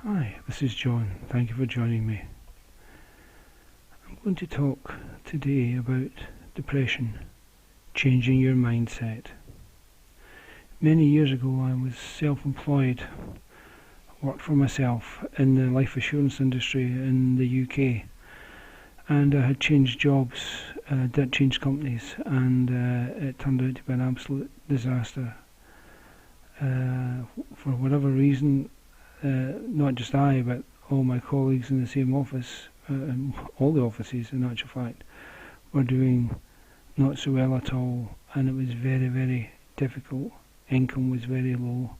Hi, this is John. Thank you for joining me. I'm going to talk today about depression, changing your mindset. Many years ago I was self-employed, worked for myself in the life assurance industry in the UK, and I had changed jobs, changed companies, and it turned out to be an absolute disaster. For whatever reason, not just I, but all my colleagues in the same office, all the offices in actual fact, were doing not so well at all, and it was very, very difficult. Income was very low,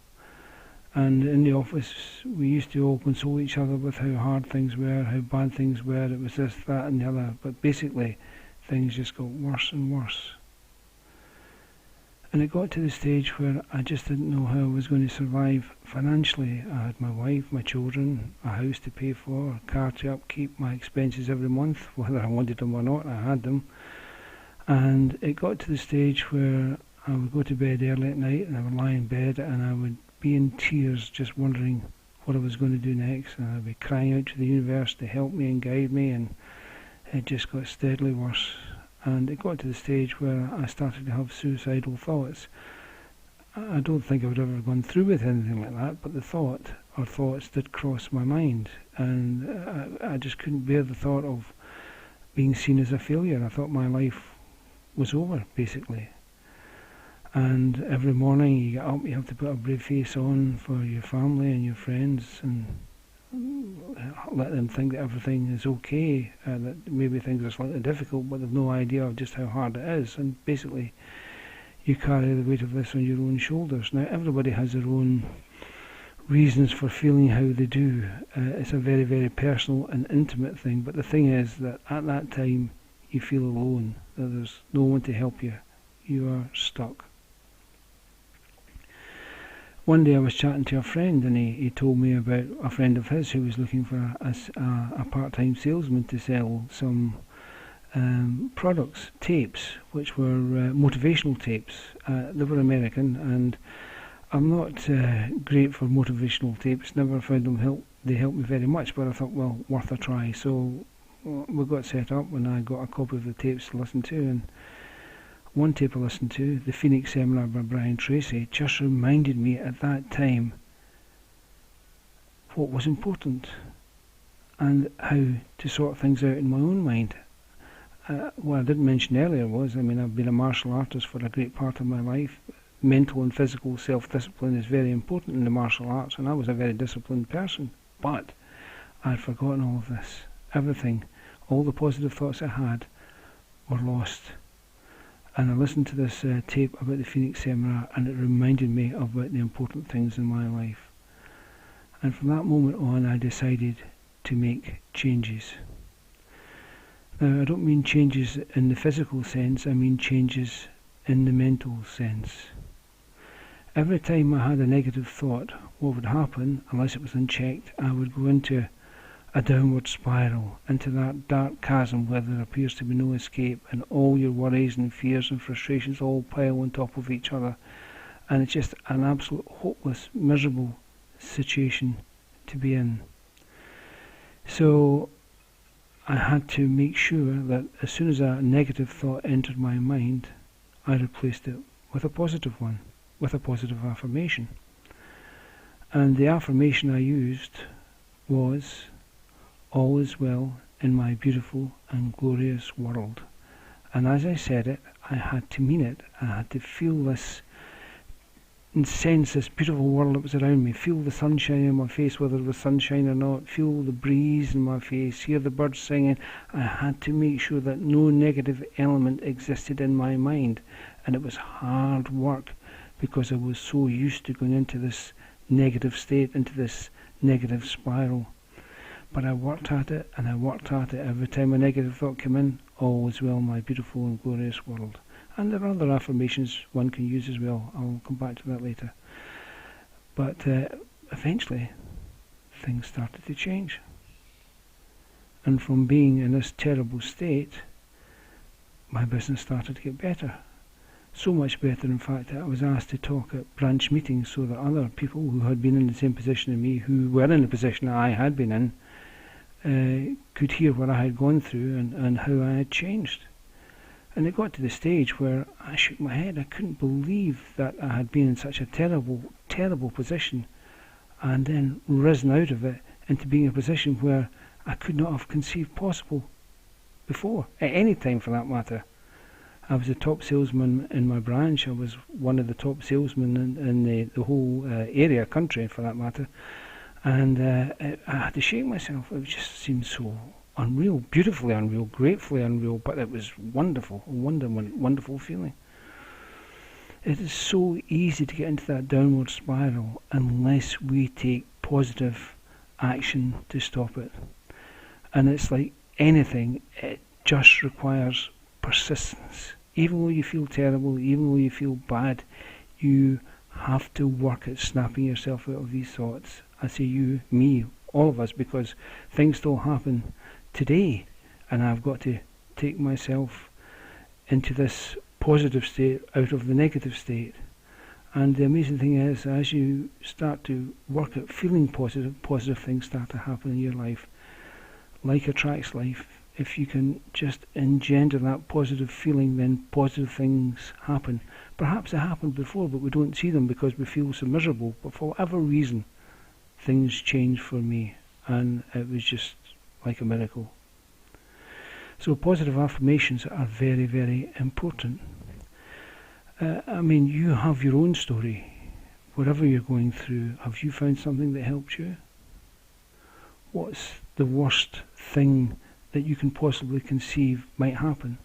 and in the office we used to all console each other with how hard things were, how bad things were. It was this, that and the other, but basically things just got worse and worse. And it got to the stage where I just didn't know how I was going to survive financially. I had my wife, my children, a house to pay for, a car to upkeep, my expenses every month, whether I wanted them or not, I had them. And it got to the stage where I would go to bed early at night and I would lie in bed and I would be in tears just wondering what I was going to do next, and I'd be crying out to the universe to help me and guide me, and it just got steadily worse. And it got to the stage where I started to have suicidal thoughts. I don't think I would have ever gone through with anything like that, but the thought or thoughts did cross my mind, and I just couldn't bear the thought of being seen as a failure. I thought my life was over, basically. And every morning you get up, you have to put a brave face on for your family and your friends, and let them think that everything is okay, that maybe things are slightly difficult, but they've no idea of just how hard it is. And basically you carry the weight of this on your own shoulders. Now everybody has their own reasons for feeling how they do. It's a very, very personal and intimate thing, but the thing is that at that time you feel alone, that there's no one to help you. You are stuck. One day I was chatting to a friend, and he told me about a friend of his who was looking for a part-time salesman to sell some products, tapes, which were motivational tapes. They were American, and I'm not great for motivational tapes, never found them they helped me very much, but I thought, well, worth a try. So we got set up and I got a copy of the tapes to listen to, and one tape I listened to, The Phoenix Seminar by Brian Tracy, just reminded me at that time what was important and how to sort things out in my own mind. What I didn't mention earlier was, I've been a martial artist for a great part of my life. Mental and physical self-discipline is very important in the martial arts, and I was a very disciplined person. But I'd forgotten all of this. Everything, all the positive thoughts I had were lost. And I listened to this tape about the Phoenix Seminar, and it reminded me about the important things in my life. And from that moment on, I decided to make changes. Now, I don't mean changes in the physical sense, I mean changes in the mental sense. Every time I had a negative thought, what would happen, unless it was unchecked, I would go into a downward spiral, into that dark chasm where there appears to be no escape, and all your worries and fears and frustrations all pile on top of each other, and it's just an absolute hopeless, miserable situation to be in. So I had to make sure that as soon as a negative thought entered my mind, I replaced it with a positive one, with a positive affirmation. And the affirmation I used was, "All is well in my beautiful and glorious world." And as I said it, I had to mean it. I had to feel this and sense this beautiful world that was around me, feel the sunshine in my face, whether it was sunshine or not, feel the breeze in my face, hear the birds singing. I had to make sure that no negative element existed in my mind. And it was hard work, because I was so used to going into this negative state, into this negative spiral. But I worked at it, and I worked at it. Every time a negative thought came in, all is well, my beautiful and glorious world. And there are other affirmations one can use as well. I'll come back to that later. But eventually, things started to change. And from being in this terrible state, my business started to get better. So much better, in fact, that I was asked to talk at branch meetings so that other people who had been in the same position as me, who were in the position that I had been in, could hear what I had gone through and how I had changed. And it got to the stage where I shook my head. I couldn't believe that I had been in such a terrible, terrible position and then risen out of it into being a position where I could not have conceived possible before, at any time for that matter. I was a top salesman in my branch. I was one of the top salesmen in the whole area, country for that matter. And I had to shake myself. It just seemed so unreal, beautifully unreal, gratefully unreal, but it was wonderful, a wonderful feeling. It is so easy to get into that downward spiral unless we take positive action to stop it. And it's like anything, it just requires persistence. Even though you feel terrible, even though you feel bad, you have to work at snapping yourself out of these thoughts. I say you, me, all of us, because things still happen today, and I've got to take myself into this positive state out of the negative state. And the amazing thing is, as you start to work at feeling positive things start to happen in your life. Like attracts life. If you can just engender that positive feeling, then positive things happen. Perhaps they happened before, but we don't see them because we feel so miserable. But for whatever reason, things changed for me, and it was just like a miracle. So positive affirmations are very, very important. You have your own story. Whatever you're going through, have you found something that helped you? What's the worst thing that you can possibly conceive might happen?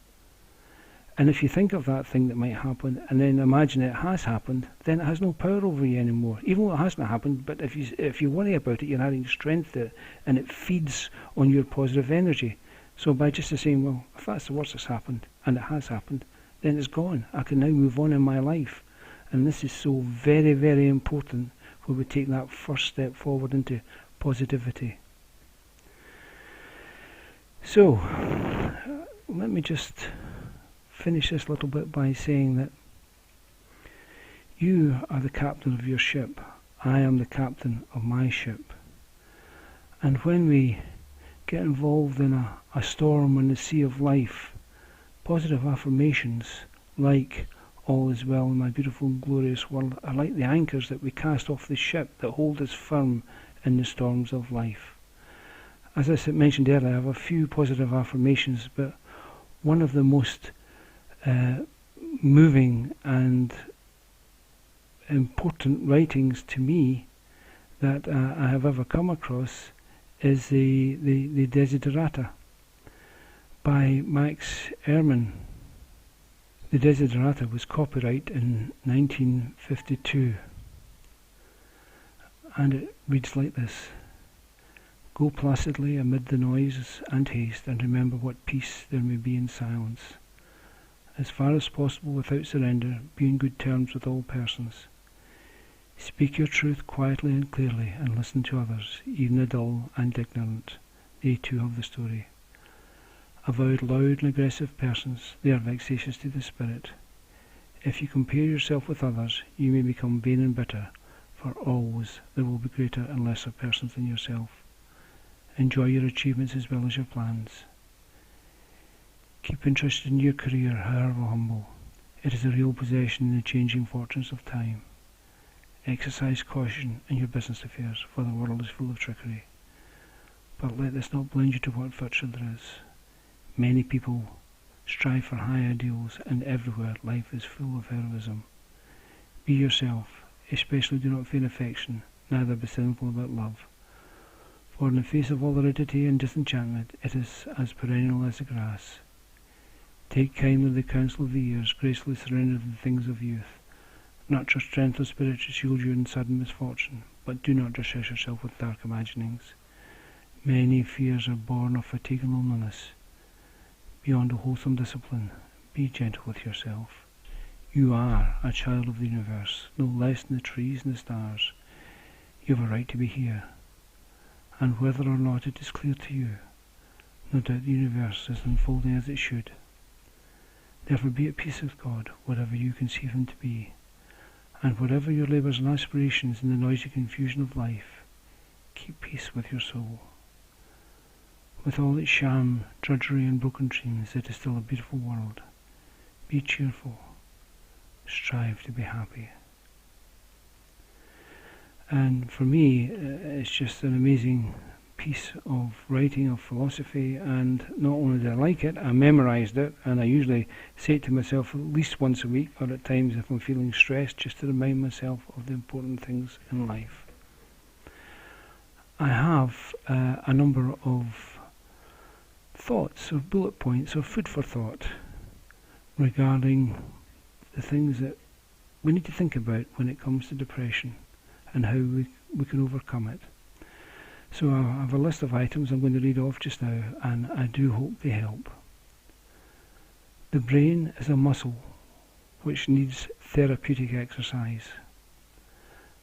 And if you think of that thing that might happen and then imagine it has happened, then it has no power over you anymore. Even though it hasn't happened, but if you worry about it, you're adding strength to it, and it feeds on your positive energy. So by just saying, well, if that's the worst that's happened, and it has happened, then it's gone. I can now move on in my life. And this is so very, very important where we take that first step forward into positivity. So, let me just finish this little bit by saying that you are the captain of your ship. I am the captain of my ship. And when we get involved in a storm in the sea of life, positive affirmations like all is well in my beautiful and glorious world are like the anchors that we cast off the ship that hold us firm in the storms of life. As I mentioned earlier, I have a few positive affirmations, but one of the most moving and important writings to me that I have ever come across is the Desiderata by Max Ehrmann. The Desiderata was copyright in 1952, and it reads like this. Go placidly amid the noise and haste, and remember what peace there may be in silence. As far as possible without surrender, be on good terms with all persons. Speak your truth quietly and clearly, and listen to others, even the dull and ignorant. They too have the story. Avoid loud and aggressive persons, they are vexatious to the spirit. If you compare yourself with others, you may become vain and bitter, for always there will be greater and lesser persons than yourself. Enjoy your achievements as well as your plans. Keep interested in your career, however humble. It is a real possession in the changing fortunes of time. Exercise caution in your business affairs, for the world is full of trickery. But let this not blind you to what virtue there is. Many people strive for high ideals, and everywhere life is full of heroism. Be yourself, especially do not fear affection, neither be sinful about love. For in the face of all aridity and disenchantment, it is as perennial as the grass. Take kindly the counsel of the years, gracefully surrender the things of youth. Nurture strength of spirit to shield you in sudden misfortune, but do not distress yourself with dark imaginings. Many fears are born of fatigue and loneliness. Beyond a wholesome discipline, be gentle with yourself. You are a child of the universe, no less than the trees and the stars. You have a right to be here, and whether or not it is clear to you, no doubt the universe is unfolding as it should. Therefore be at peace with God, whatever you conceive him to be, and whatever your labours and aspirations in the noisy confusion of life, keep peace with your soul. With all its sham, drudgery and broken dreams, it is still a beautiful world. Be cheerful. Strive to be happy. And for me, it's just an amazing piece of writing, of philosophy, and not only did I like it, I memorised it, and I usually say it to myself at least once a week, or at times if I'm feeling stressed, just to remind myself of the important things in life. I have a number of thoughts, or bullet points, or food for thought regarding the things that we need to think about when it comes to depression and how we can overcome it. So I have a list of items I'm going to read off just now, and I do hope they help. The brain is a muscle which needs therapeutic exercise.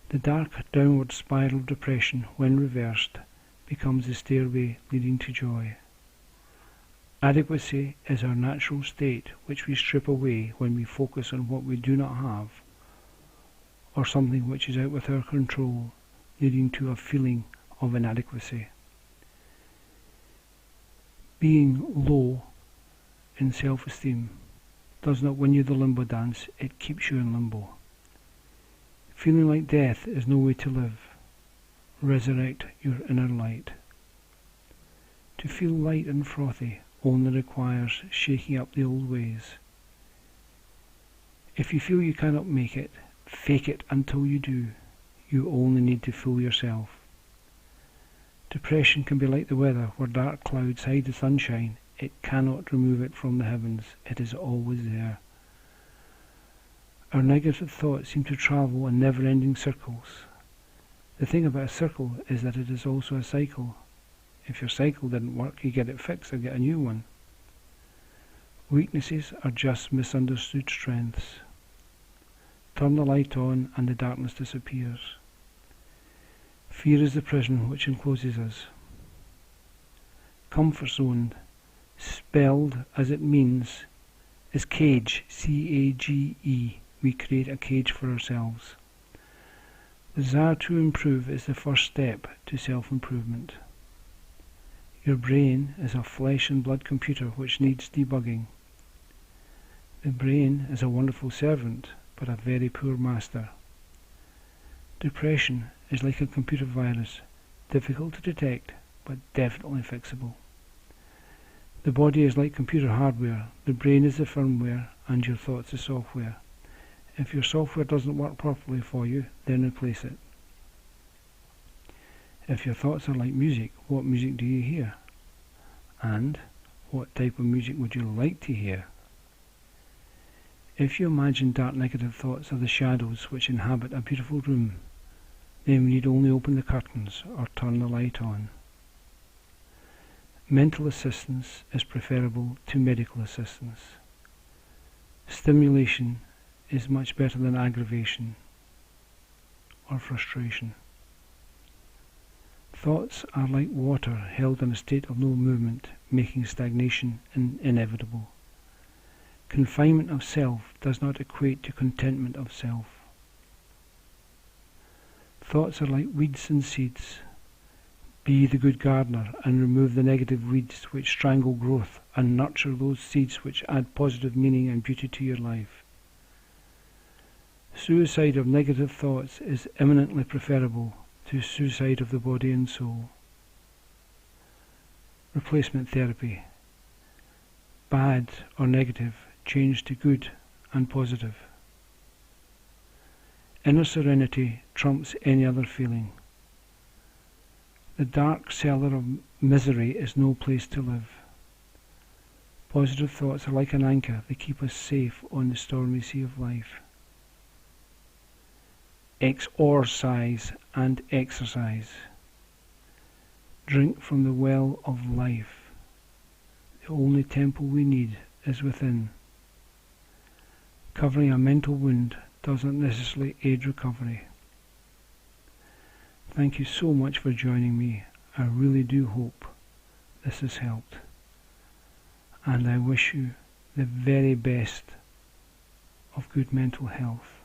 The dark downward spiral of depression, when reversed, becomes the stairway leading to joy. Adequacy is our natural state, which we strip away when we focus on what we do not have, or something which is out with our control, leading to a feeling of inadequacy. Being low in self-esteem does not win you the limbo dance, it keeps you in limbo. Feeling like death is no way to live. Resurrect your inner light. To feel light and frothy only requires shaking up the old ways. If you feel you cannot make it, fake it until you do. You only need to fool yourself. Depression can be like the weather, where dark clouds hide the sunshine. It cannot remove it from the heavens. It is always there. Our negative thoughts seem to travel in never-ending circles. The thing about a circle is that it is also a cycle. If your cycle didn't work, you get it fixed or get a new one. Weaknesses are just misunderstood strengths. Turn the light on and the darkness disappears. Fear is the prison which encloses us. Comfort zone, spelled as it means, is cage, C-A-G-E. We create a cage for ourselves. The desire to improve is the first step to self-improvement. Your brain is a flesh and blood computer which needs debugging. The brain is a wonderful servant, but a very poor master. Depression is like a computer virus, difficult to detect, but definitely fixable. The body is like computer hardware, the brain is the firmware, and your thoughts the software. If your software doesn't work properly for you, then replace it. If your thoughts are like music, what music do you hear? And what type of music would you like to hear? If you imagine dark negative thoughts are the shadows which inhabit a beautiful room, then we need only open the curtains or turn the light on. Mental assistance is preferable to medical assistance. Stimulation is much better than aggravation or frustration. Thoughts are like water held in a state of no movement, making stagnation inevitable. Confinement of self does not equate to contentment of self. Thoughts are like weeds and seeds. Be the good gardener and remove the negative weeds which strangle growth, and nurture those seeds which add positive meaning and beauty to your life. Suicide of negative thoughts is eminently preferable to suicide of the body and soul. Replacement therapy. Bad or negative change to good and positive. Inner serenity trumps any other feeling. The dark cellar of misery is no place to live. Positive thoughts are like an anchor, they keep us safe on the stormy sea of life. Exorcise and exercise. Drink from the well of life. The only temple we need is within. Covering a mental wound doesn't necessarily aid recovery. Thank you so much for joining me. I really do hope this has helped. And I wish you the very best of good mental health.